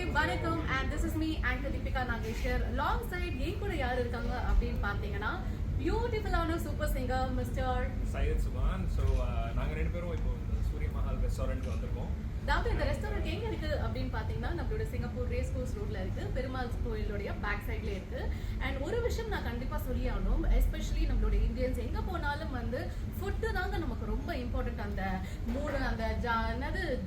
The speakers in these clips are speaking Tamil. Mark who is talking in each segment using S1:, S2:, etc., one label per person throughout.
S1: வணக்கம் and this is me anchor Deepika Nageshwar alongside என் கூட யார் இருக்காங்க அப்படின்னு பார்த்தீங்கன்னா பியூட்டிஃபுல்லான சூப்பர் சிங்கர் மிஸ்டர்
S2: சையத் சுபான். ஸோ நாங்கள் ரெண்டு பேரும் இப்போ சூரிய மஹால் ரெஸ்டாரண்ட்க்கு வந்திருக்கோம்.
S1: அதாவது இந்த ரெஸ்டாரண்ட் எங்க இருக்கு அப்படின்னு பாத்தீங்கன்னா நம்மளோட சிங்கப்பூர் ரேஸ் கோர்ஸ் ரோட்ல இருக்கு, பெருமாள் கோயிலுடைய பேக் சைட்ல இருக்கு. அண்ட் ஒரு விஷயம் நான் கண்டிப்பா சொல்லி ஆகணும், எஸ்பெஷலி நம்மளோட இந்தியன்ஸ் எங்க போனாலும் வந்து ஃபுட்டு தாங்க நமக்கு ரொம்ப இம்பார்ட்டன்ட். அந்த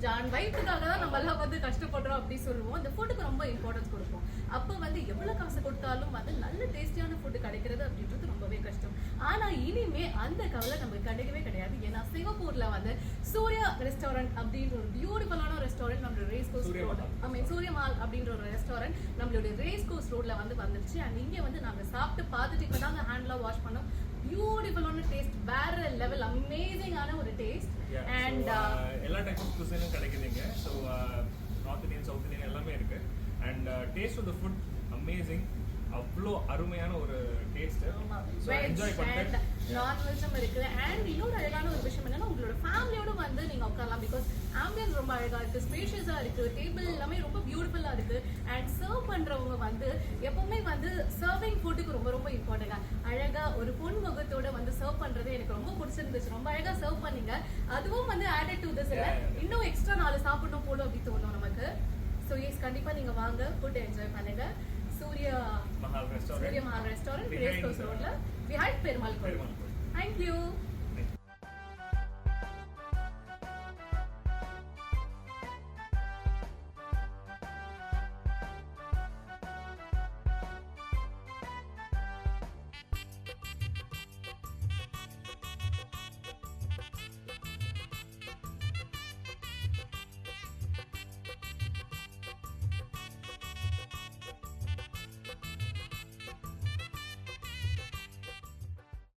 S1: ஜான் வயிற்றுக்காக தான் நம்ம எல்லாம் வந்து கஷ்டப்படுறோம் அப்படி சொல்லுவோம். அந்த ஃபுட்டுக்கு ரொம்ப இம்பார்ட்டன்ஸ் கொடுப்போம். அப்போ வந்து எவ்வளவு காசு கொடுத்தாலும் வந்து நல்ல டேஸ்டியான ஃபுட்டு கிடைக்கிறது அப்படின்றது ரொம்பவே கஷ்டம். ஆனா இனிமே அந்த கவலை நமக்கு கிடைக்கவே கிடையாது. ஏன்னா சிங்கப்பூர்ல வந்து சூர்யா ரெஸ்டாரண்ட் அப்படின்ற ஒரு பியூட்டிஃபுல்லான ரெஸ்டாரண்ட் நம்மளோட ரேஸ் கோர்ஸ் ரோட் சூரிய மால் அப்படின்ற ஒரு ரெஸ்டாரண்ட் நம்மளுடைய ரேஸ் கோர்ஸ் ரோட்ல வந்து வந்துருச்சு. அண்ட் இங்க வந்து நாங்க சாப்பிட்டு பார்த்துட்டு இப்போ தாங்க ஹேண்ட்லாம் வாஷ் பண்ணோம். பியூட்டிஃபுல்லான டேஸ்ட், வேற லெவல், அமேசிங்கான ஒரு டேஸ்ட். அண்ட்
S2: எல்லா டைப் ஆஃப் குசினும் கிடைக்குதுங்க. So North Indian, South Indian எல்லாமே இருக்கு. And taste of the food amazing, அவ்வளோ அருமையான ஒரு டேஸ்ட். என்ஜாய் பண்ணிட்டு
S1: நான்வெஜ்ஜும் இருக்கு. அண்ட் இன்னொரு அழகான ஒரு விஷயம் என்னன்னா உங்களோட ஃபேமிலியோட வந்து நீங்க உட்காரலாம். பிகாஸ் ஆம்பியன்ஸ் ரொம்ப அழகா இருக்கு, ஸ்பேஷியஸா இருக்கு, டேபிள் எல்லாமே ரொம்ப பியூட்டிஃபுல்லா இருக்கு. அண்ட் சர்வ் பண்றவங்க வந்து எப்பவுமே வந்து சர்விங் ஃபுட்டுக்கு ரொம்ப ரொம்ப இம்பார்ட்டன்டா அழகா ஒரு பொன் முகத்தோட வந்து சர்வ் பண்றது எனக்கு ரொம்ப பிடிச்சிருந்துச்சு. ரொம்ப அழகா சர்வ் பண்ணீங்க. அதுவும் வந்து ஆடட் டு திஸ் இல்ல, இன்னும் எக்ஸ்ட்ரா 4 சாப்பிடணும் போல அப்படி தோணும் நமக்கு. ஸோ எஸ், கண்டிப்பா நீங்க வாங்க, ஃபுட் என்ஜாய் பண்ணுங்க. Surya Mahal restaurant, race course ரோட்ல, behind பெருமாள் கோயில். Thank you.